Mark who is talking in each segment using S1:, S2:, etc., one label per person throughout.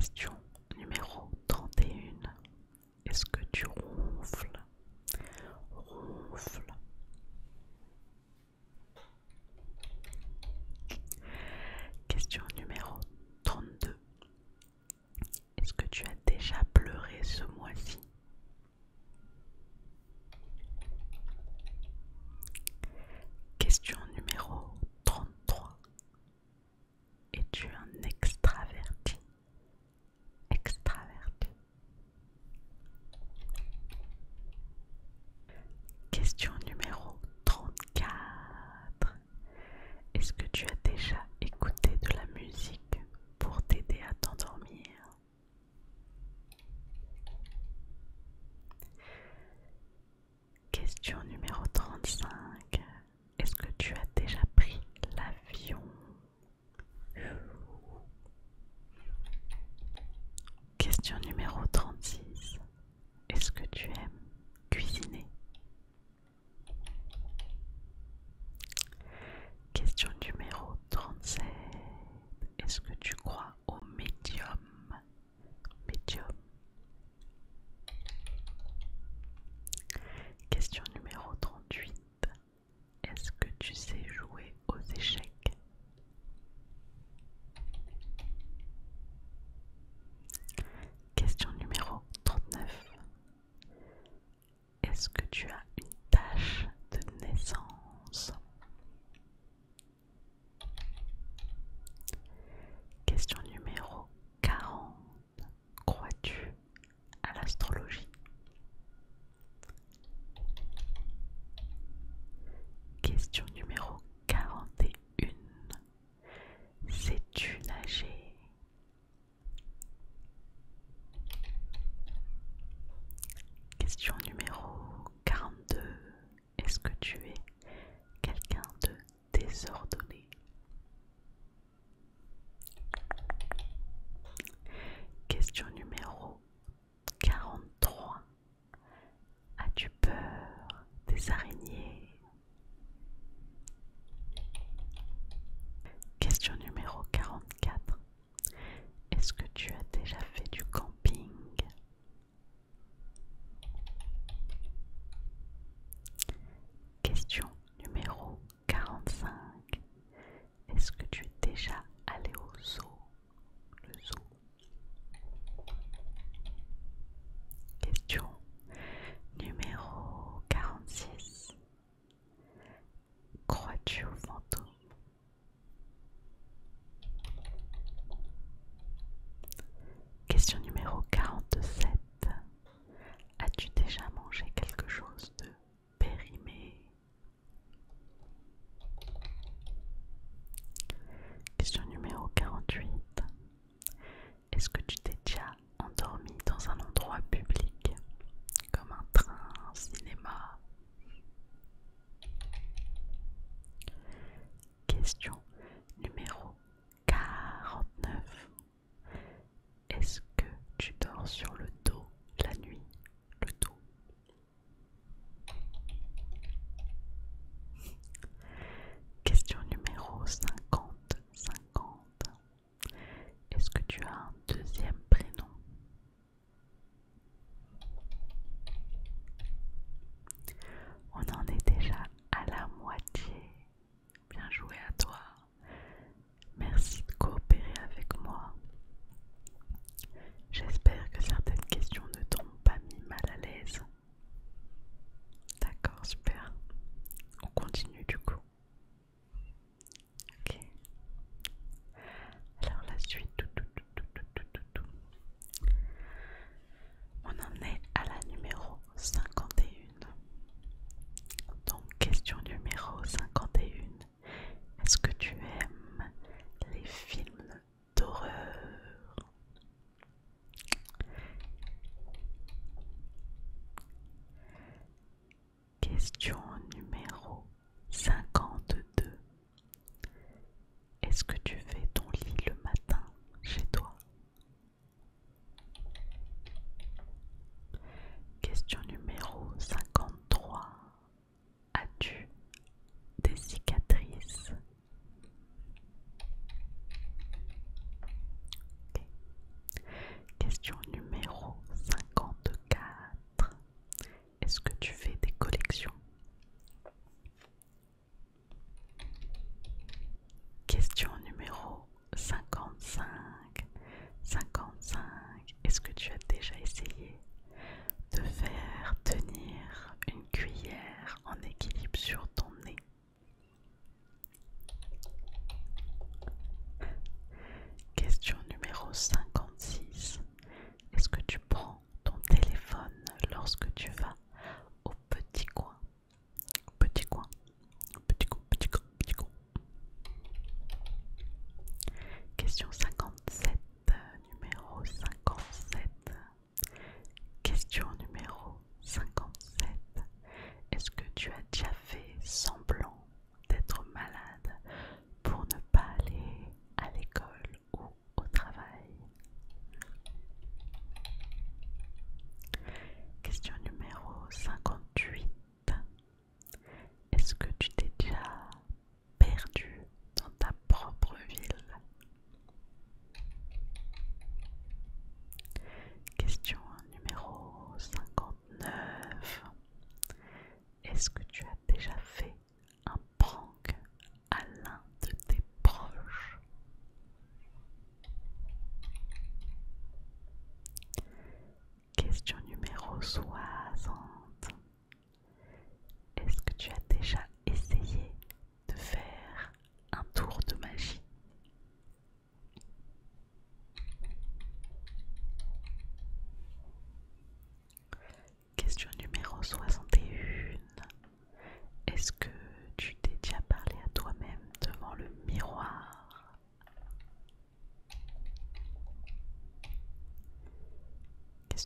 S1: Question numéro 31. Est-ce que tu ronfles? Ronfle. Question numéro 32. Est-ce que tu as déjà pleuré ce mois-ci? Question numéro 33. Es-tu un extraverti? Extraverti. Question numéro 34. Est-ce que tu as déjà écouté de la musique pour t'aider à t'endormir? Question numéro 35. Est-ce que tu as déjà pris l'avion? Question numéro 36. Est-ce que tu aimes cuisiner? Question numéro 37. Est-ce que tu crois au médium? Médium. Question numéro 38. Est-ce que tu sais jouer aux échecs? Question numéro 39. Est-ce que tu as une tache de naissance? Question numéro 40. Crois-tu à l'astrologie? Question numéro 41. Sais-tu nager? Question numéro 42. Est-ce que tu es quelqu'un de désordonné? Question numéro 43. As-tu peur des araignées? Question numéro 44. Est-ce que tu as déjà fait du camping? Question numéro 45. Est-ce que tu es déjà allé au zoo? Le zoo. Question numéro 46. Crois-tu aux fantômes? Question numéro 47. As-tu déjà mangé quelque chose de périmé? Question numéro 48. Est-ce que tu t'es déjà endormi dans un endroit public, comme un train, un cinéma? Question numéro 49. Est-ce que tu dors sur le dos la nuit? Le dos. Question numéro 50. Est-ce que tu as un deuxième prénom? On en est déjà à la moitié. Bien joué à toi. Merci de coopérer avec moi. J'espère que certaines questions ne t'ont pas mis mal à l'aise. D'accord, super. On continue du coup. Ok. Alors la suite. On en est à la numéro 51. Donc question numéro 51. Est-ce que tu aimes les films d'horreur? Question numéro 52. Est-ce que tu fais ton lit le matin chez toi? Question numéro 53. As-tu des cicatrices? Okay.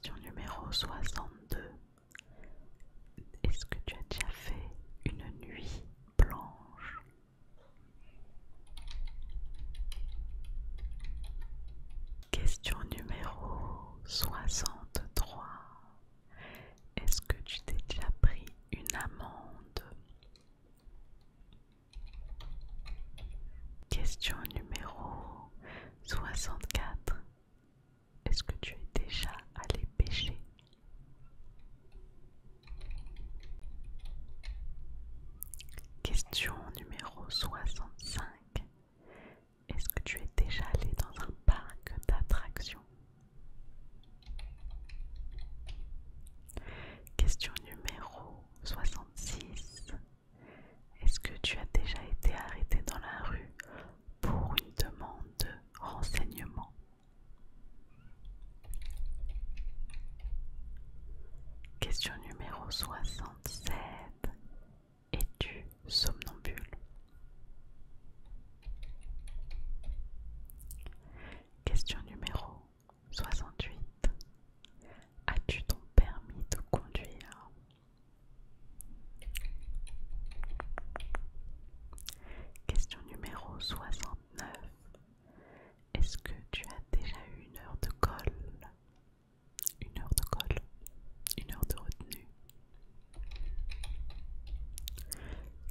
S1: Question numéro 62. Est-ce que tu as déjà fait une nuit blanche? Question numéro 63. Est-ce que tu t'es déjà pris une amende? Question numéro 64. Est-ce que tu es déjà allé pêcher? Question numéro 65. Est-ce que tu es déjà allé dans un parc d'attractions? Question numéro 66. Est-ce que tu as déjà été arrêté dans la rue pour une demande de renseignement? Question numéro 67. Es-tu somnambule? Question numéro 68. As-tu ton permis de conduire? Question numéro 69. Est-ce que tu as déjà eu une heure de colle? Une heure de colle? Une heure de retenue?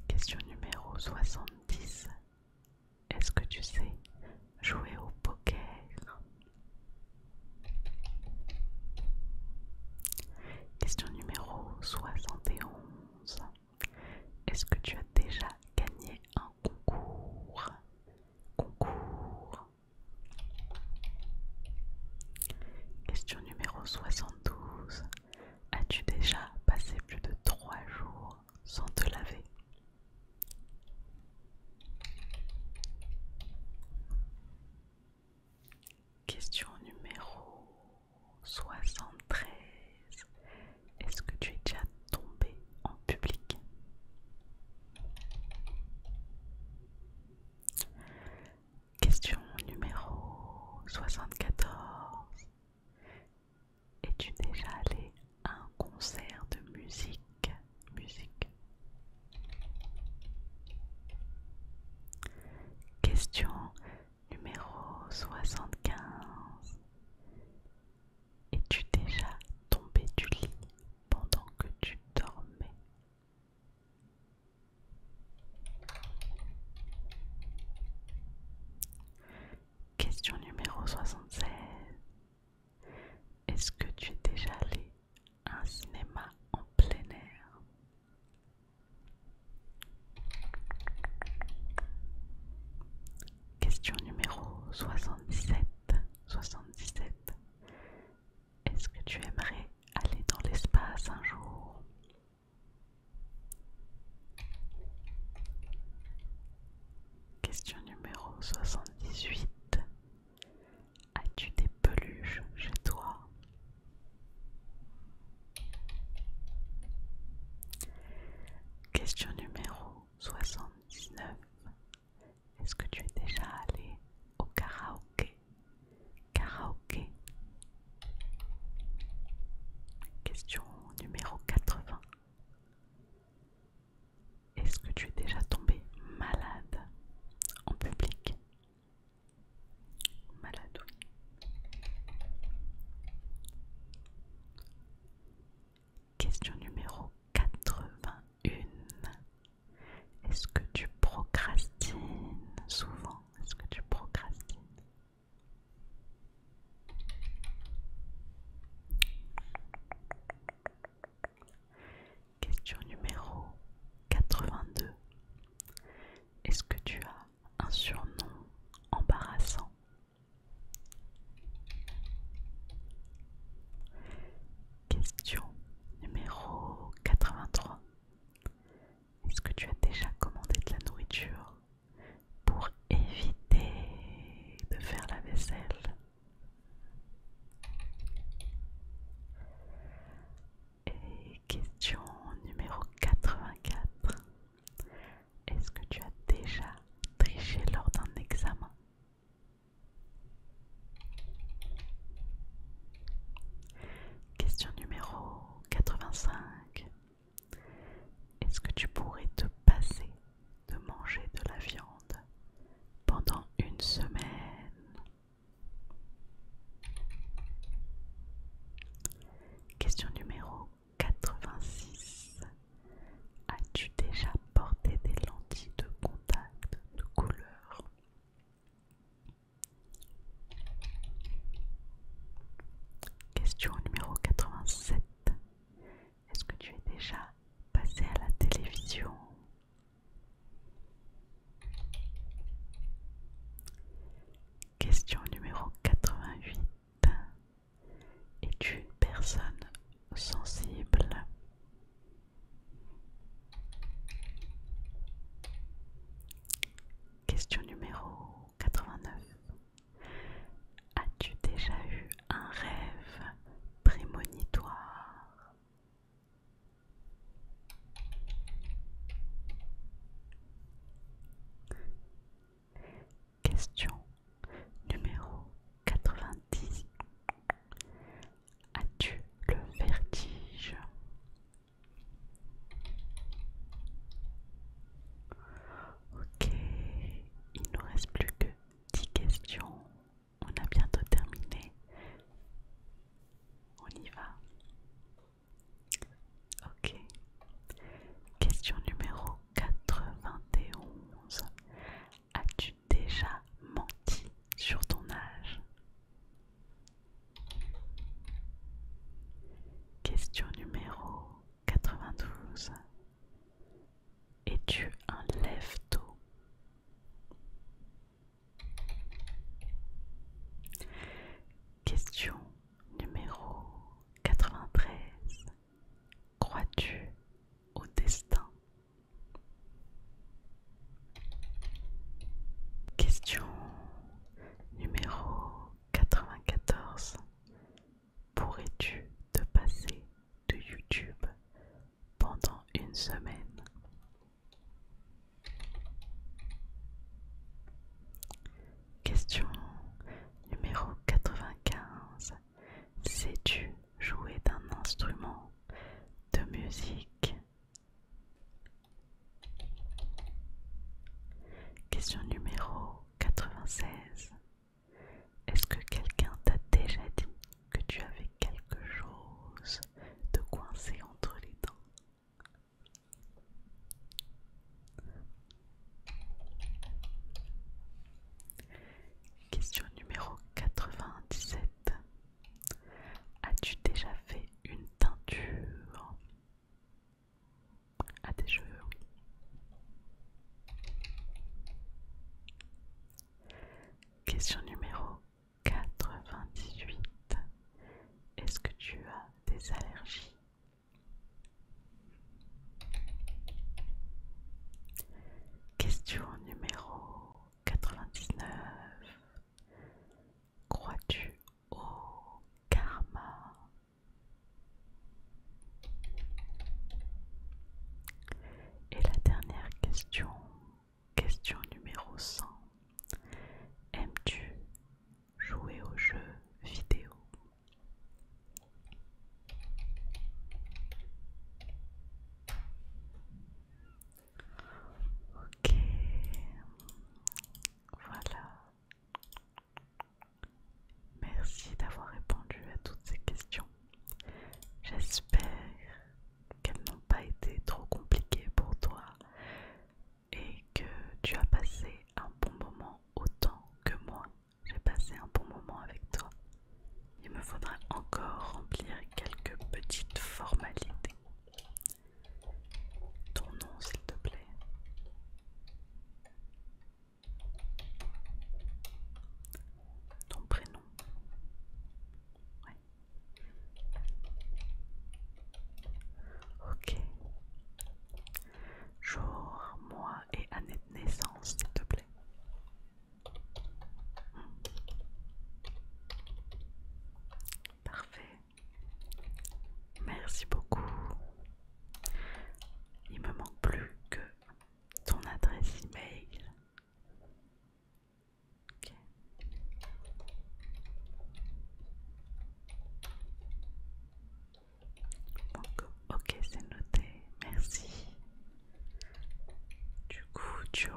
S1: Question numéro 70. Est-ce que tu sais jouer au poker? Question numéro 71. Est-ce que tu as déjà gagné un concours? Question numéro 72. As-tu déjà passé plus de 3 jours sans te laver? Question numéro 73. Est-ce que tu es déjà tombé en public? Question numéro 74. Es-tu déjà allé à un concert de musique? Question numéro 75. Es-tu déjà tombé du lit pendant que tu dormais? Question numéro 76. Est-ce que tu es déjà allé à un cinéma en plein air? Question numéro 77. Est-ce que tu aimerais aller dans l'espace un jour? Question numéro 78. As-tu des peluches chez toi? Question numéro 79. Est-ce que tu es déjà allé au karaoké? Question numéro 80. Est-ce que tu es déjà tombé malade en public? Malade, oui. Question numéro 81. Est-ce que tu procrastines souvent? Est-ce que tu procrastines? remplir quelques petites formalités. Ton nom, s'il te plaît. Ton prénom. Ouais. Ok. Jour, mois et année de naissance, s'il te plaît. Parfait. Merci beaucoup. Il me manque plus que ton adresse email. Ok. Donc, ok, c'est noté. Merci. Du coup, tu